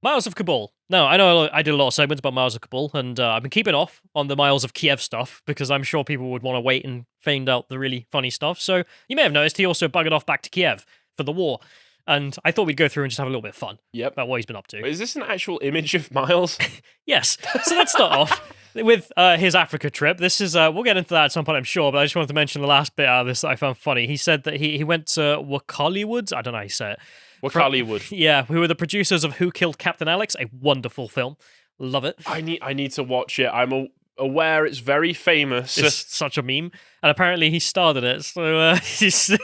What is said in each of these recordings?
Miles of Kabul. No, I know I did a lot of segments about Miles of Kabul, and I've been keeping off on the Miles of Kiev stuff because I'm sure people would want to wait and find out the really funny stuff. So you may have noticed he also buggered off back to Kiev for the war, and I thought we'd go through and just have a little bit of fun Yep. about what he's been up to. Is this an actual image of Miles? Yes. So let's start off with his Africa trip. This is we'll get into that at some point, I'm sure, but I just wanted to mention the last bit out of this that I found funny. He said that he went to Woods. I don't know how you say it. Hollywood. Yeah, who were the producers of Who Killed Captain Alex, a wonderful film. Love it. I need to watch it. I'm aware it's very famous. It's such a meme, and apparently he starred in it. So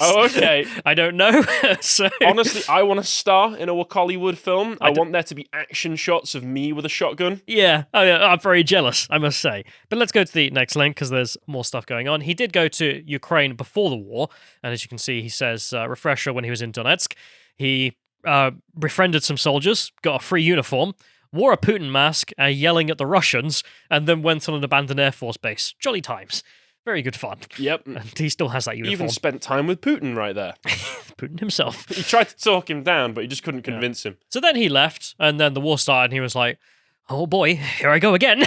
Oh, okay. I don't know. So Honestly, I want to star in a Hollywood film. I want there to be action shots of me with a shotgun. yeah, I'm very jealous, I must say. But let's go to the next link because there's more stuff going on. He did go to Ukraine before the war, and as you can see, he says refresher when he was in Donetsk. He befriended some soldiers, got a free uniform, wore a Putin mask, yelling at the Russians, and then went on an abandoned Air Force base. Jolly times. Very good fun. Yep. And he still has that uniform. Even spent time with Putin right there. Putin himself. He tried to talk him down, but he just couldn't convince him. So then he left, and then the war started, and he was like, oh boy, here I go again.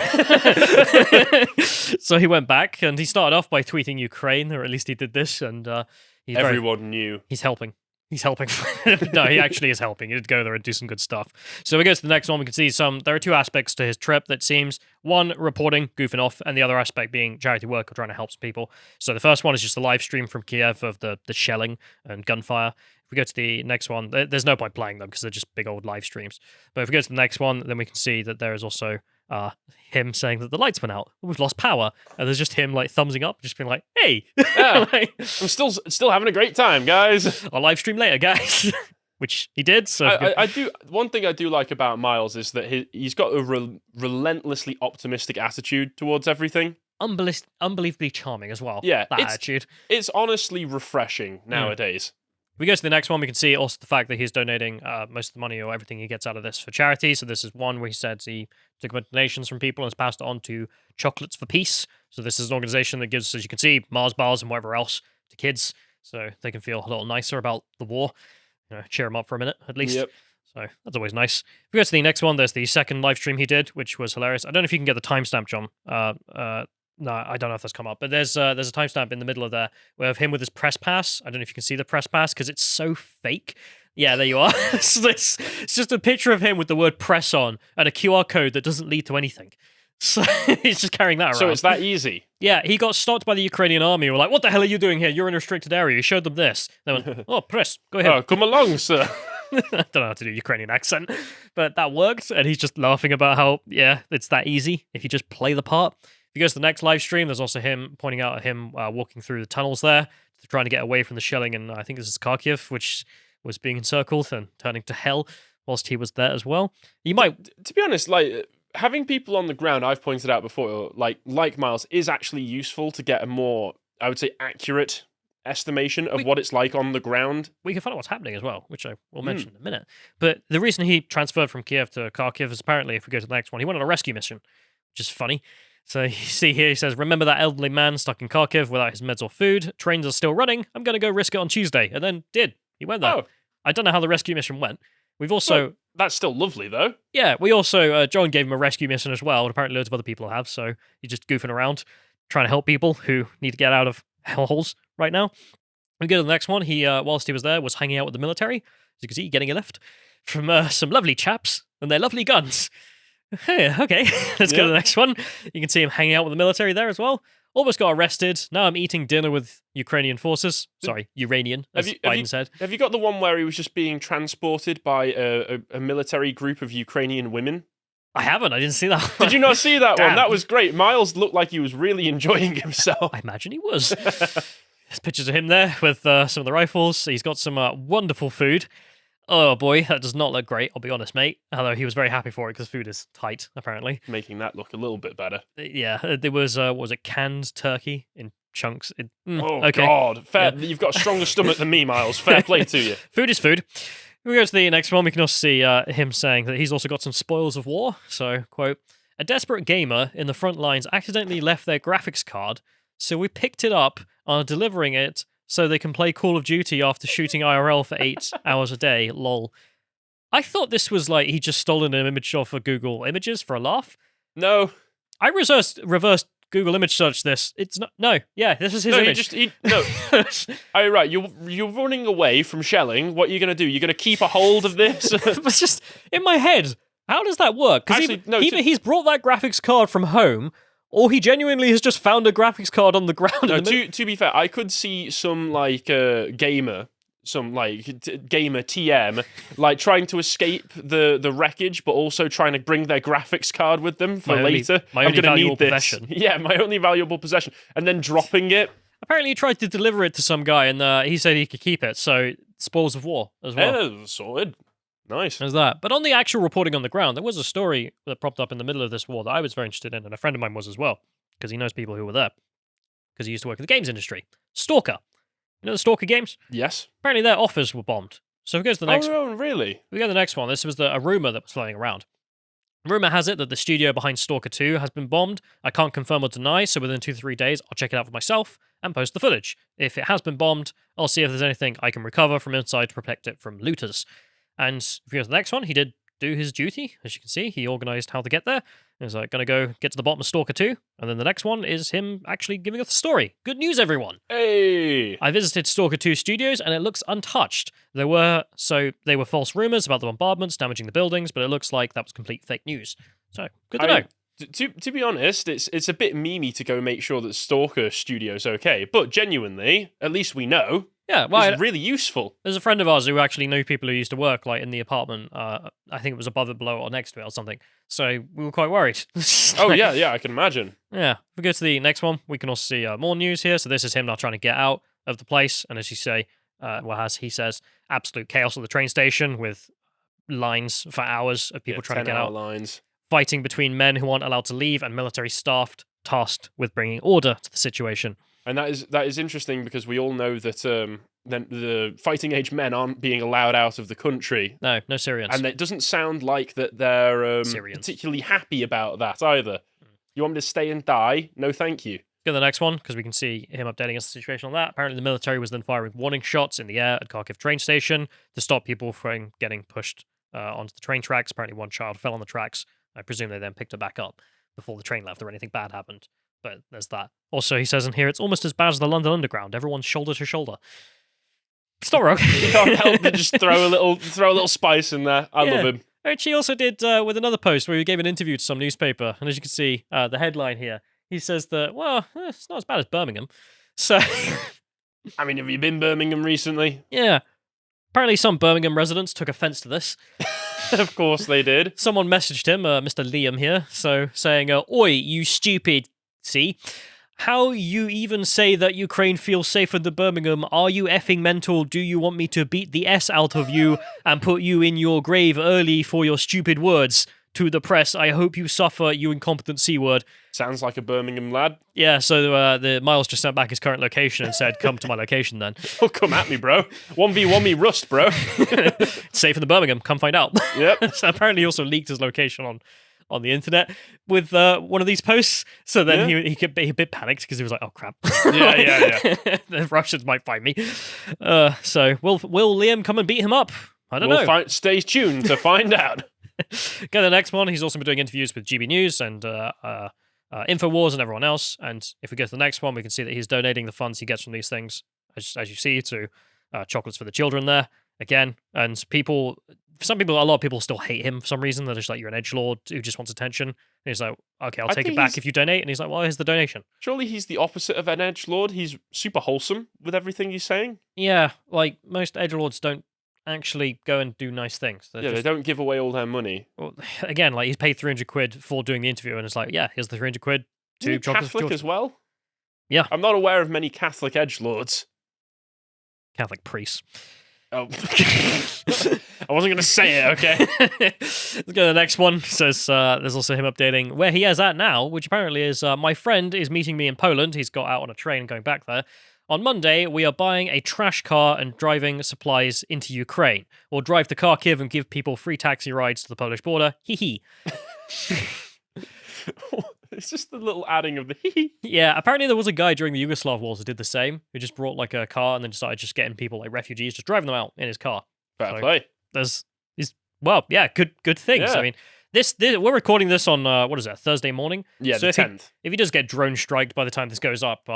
So he went back, and he started off by tweeting Ukraine, or at least he did this, and Everyone knew. he's helping. He's helping. No, he actually is helping. He did go there and do some good stuff. So we go to the next one. We can see there are two aspects to his trip that seems. One, reporting, goofing off, and the other aspect being charity work or trying to help some people. So the first one is just a live stream from Kiev of the shelling and gunfire. If we go to the next one, there's no point playing them because they're just big old live streams. But if we go to the next one, then we can see that there is also him saying that the lights went out. We've lost power. And there's just him like thumbsing up, just being like, hey. Yeah. Like, I'm still having a great time, guys. I'll live stream later, guys. Which he did. So I do. One thing I do like about Miles is that he's got a relentlessly optimistic attitude towards everything. Unbelievably charming as well. Yeah, that attitude. It's honestly refreshing nowadays. If we go to the next one, we can see also the fact that he's donating most of the money or everything he gets out of this for charity. So this is one where he said he took a bunch of donations from people and has passed it on to Chocolates for Peace. So this is an organization that gives, as you can see, Mars bars and whatever else to kids so they can feel a little nicer about the war. Cheer them up for a minute, at least. Yep. So that's always nice. If we go to the next one, there's the second live stream he did, which was hilarious. I don't know if you can get the timestamp, John. No, I don't know if that's come up, but there's a timestamp in the middle of there of him with his press pass. I don't know if you can see the press pass because it's so fake. Yeah, there you are. So it's just a picture of him with the word press on and a QR code that doesn't lead to anything. So he's just carrying that around. So it's that easy. Yeah, he got stopped by the Ukrainian army. We're like, what the hell are you doing here? You're in a restricted area. You showed them this. They went, oh, press, go ahead. Oh, come along, sir. I don't know how to do Ukrainian accent, but that worked. And he's just laughing about how, yeah, it's that easy if you just play the part. If you go to the next live stream, there's also him pointing out him walking through the tunnels there, trying to get away from the shelling, and I think this is Kharkiv, which was being encircled and turning to hell whilst he was there as well. You might, to be honest, like having people on the ground, I've pointed out before, like Miles, is actually useful to get a more, I would say, accurate estimation of what it's like on the ground. We can find out what's happening as well, which I will mention in a minute. But the reason he transferred from Kiev to Kharkiv is apparently, if we go to the next one, he went on a rescue mission, which is funny. So you see here, he says, remember that elderly man stuck in Kharkiv without his meds or food? Trains are still running. I'm going to go risk it on Tuesday. And then did. He went there. Oh. I don't know how the rescue mission went. We've also... Well, that's still lovely, though. Yeah, we also... John gave him a rescue mission as well, and apparently loads of other people have, so he's just goofing around, trying to help people who need to get out of hellholes right now. We go to the next one. He, whilst he was there, was hanging out with the military. As you can see, getting a lift from some lovely chaps and their lovely guns. Hey, okay, let's go to the next one. You can see him hanging out with the military there as well. Almost got arrested. Now I'm eating dinner with Ukrainian forces. Sorry, Uranian, as Biden said. Have you got the one where he was just being transported by a military group of Ukrainian women? I haven't. I didn't see that one. Did you not see that Damn. one? That was great. Miles looked like he was really enjoying himself. I imagine he was. There's pictures of him there with some of the rifles. He's got some wonderful food. Oh boy, that does not look great, I'll be honest, mate. Although he was very happy for it because food is tight, apparently. Making that look a little bit better. Yeah, there was, was it canned turkey in chunks? Okay. God. Fair. Yeah. You've got a stronger stomach than me, Miles. Fair play to you. Food is food. If we go to the next one, we can also see him saying that he's also got some spoils of war. So, quote, a desperate gamer in the front lines accidentally left their graphics card, so we picked it up and are delivering it so they can play Call of Duty after shooting IRL for 8 hours a day. Lol. I thought this was like he just stolen an image off of Google Images for a laugh. No. I reversed Google image search this. It's not. No. Yeah, this is his No, image. no. Oh, right, you're running away from shelling. What are you going to do? You're going to keep a hold of this? It's just in my head. How does that work? Because either he's brought that graphics card from home, or he genuinely has just found a graphics card on the ground. No, to be fair, I could see some like gamer, gamer TM, like trying to escape the wreckage, but also trying to bring their graphics card with them for later. My only valuable possession. Yeah, my only valuable possession, and then dropping it. Apparently, he tried to deliver it to some guy, and he said he could keep it. So spoils of war as well. Yeah, sorted. Nice. There's that. But on the actual reporting on the ground, there was a story that propped up in the middle of this war that I was very interested in, and a friend of mine was as well, because he knows people who were there, because he used to work in the games industry. Stalker. You know the Stalker games? Yes. Apparently their office were bombed. So if we go to the next Oh, really? We go to the next one. This was a rumor that was flying around. Rumor has it that the studio behind Stalker 2 has been bombed. I can't confirm or deny, so within 2 to 3 days, I'll check it out for myself and post the footage. If it has been bombed, I'll see if there's anything I can recover from inside to protect it from looters. And if we go to the next one, he did do his duty. As you can see, he organized how to get there. He was like, going to go get to the bottom of Stalker 2. And then the next one is him actually giving us the story. Good news, everyone. Hey! I visited Stalker 2 studios, and it looks untouched. They were false rumors about the bombardments damaging the buildings, but it looks like that was complete fake news. So, good to know. To be honest, it's a bit memey to go make sure that Stalker Studio's okay, but genuinely, at least we know. Yeah, well, it's really useful. There's a friend of ours who actually knew people who used to work like in the apartment. I think it was above it, below, or next to it, or something. So we were quite worried. Oh yeah, I can imagine. Yeah. If we go to the next one, we can also see more news here. So this is him now trying to get out of the place, and as you say, as he says, absolute chaos at the train station with lines for hours of people trying to get out. Lines. Fighting between men who aren't allowed to leave and military staff tasked with bringing order to the situation. And that is interesting because we all know that the fighting age men aren't being allowed out of the country. No Syrians. And it doesn't sound like that they're Syrians. particularly happy about that either. You want me to stay and die? No, thank you. Go to the next one, because we can see him updating us the situation on that. Apparently the military was then firing warning shots in the air at Kharkiv train station to stop people from getting pushed onto the train tracks. Apparently one child fell on the tracks. I presume they then picked it back up before the train left or anything bad happened. But there's that. Also, he says in here, it's almost as bad as the London Underground. Everyone's shoulder to shoulder. It's not wrong. You can't help but just throw a little spice in there. I love him. Which he also did with another post where he gave an interview to some newspaper. And as you can see, the headline here, he says that, well, it's not as bad as Birmingham. So, I mean, have you been Birmingham recently? Yeah. Apparently some Birmingham residents took offense to this. Of course they did. Someone messaged him, Mr. Liam here, so saying, oi, you stupid, see? How you even say that Ukraine feels safer than Birmingham? Are you effing mental? Do you want me to beat the S out of you and put you in your grave early for your stupid words? To the press, I hope you suffer, you incompetent C-word. Sounds like a Birmingham lad. Yeah, so the Miles just sent back his current location and said, come to my location then. Oh, come at me, bro. 1v1 me rust, bro. It's safer than Birmingham, come find out. Yep. So apparently he also leaked his location on the internet with one of these posts. So then he a bit panicked because he was like, oh crap. Yeah. The Russians might find me. So will Liam come and beat him up? I don't know. Stay tuned to find out. Go to the next one. He's also been doing interviews with GB News and InfoWars and everyone else. And if we go to the next one, we can see that he's donating the funds he gets from these things, as you see, to chocolates for the children there. Again, and a lot of people still hate him for some reason. They're just like, you're an edgelord who just wants attention. And he's like, okay, I'll take it back if you donate. And he's like, well, here's the donation. Surely he's the opposite of an edgelord. He's super wholesome with everything he's saying. Yeah, like most edgelords don't actually go and do nice things. They don't give away all their money. Well, again, like he's paid 300 quid for doing the interview, and it's like, yeah, here's the 300 quid. Is he Catholic as well? Yeah. I'm not aware of many Catholic edgelords. Catholic priests. Oh. I wasn't going to say it, okay? Let's go to the next one. It says there's also him updating where he is at now, which apparently is my friend is meeting me in Poland. He's got out on a train going back there. On Monday, we are buying a trash car and driving supplies into Ukraine. We'll drive to Kharkiv and give people free taxi rides to the Polish border. Hee hee. It's just the little adding of the hee hee. Yeah, apparently there was a guy during the Yugoslav wars who did the same, who just brought like a car and then decided just getting people like refugees, just driving them out in his car. Fair play. He's Well, yeah, good things. Yeah. I mean, this we're recording this on what is it, Thursday morning? Yeah, So the if he 10th. if he does get drone striked by the time this goes up,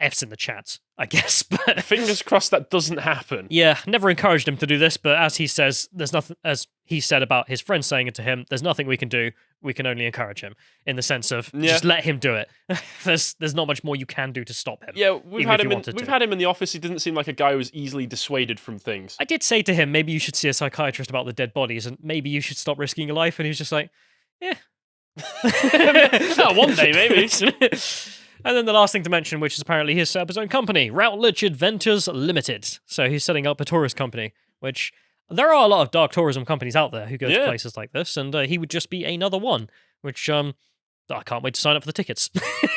F's in the chat, I guess. But Fingers crossed that doesn't happen. yeah, never encouraged him to do this, but as he says, there's nothing, as he said about his friend saying it to him, there's nothing we can do. We can only encourage him in the sense of just let him do it. There's not much more you can do to stop him. Yeah, we've even had if him. you wanted We've to. had him in the office. He didn't seem like a guy who was easily dissuaded from things. I did say to him, maybe you should see a psychiatrist about the dead bodies and maybe you should stop risking your life. And he was just like, yeah. One day, maybe. And then the last thing to mention, which is apparently he's set up his own company, Routledge Adventures Limited. So he's setting up a tourist company, which there are a lot of dark tourism companies out there who go to places like this, and he would just be another one, which I can't wait to sign up for the tickets.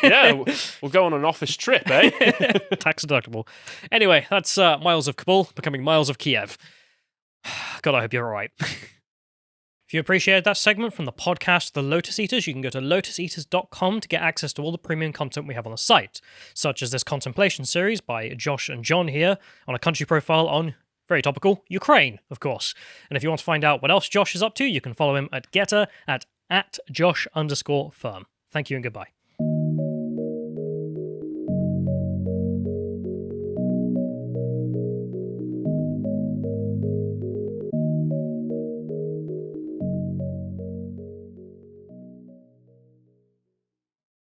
Yeah, we'll go on an office trip, eh? Tax deductible. Anyway, that's Miles of Kabul becoming Miles of Kiev. God, I hope you're all right. If you appreciated that segment from the podcast The Lotus Eaters, you can go to lotuseaters.com to get access to all the premium content we have on the site, such as this contemplation series by Josh and John here on a country profile on, very topical, Ukraine, of course. And if you want to find out what else Josh is up to, you can follow him at Getter at @Josh_firm. Thank you and goodbye.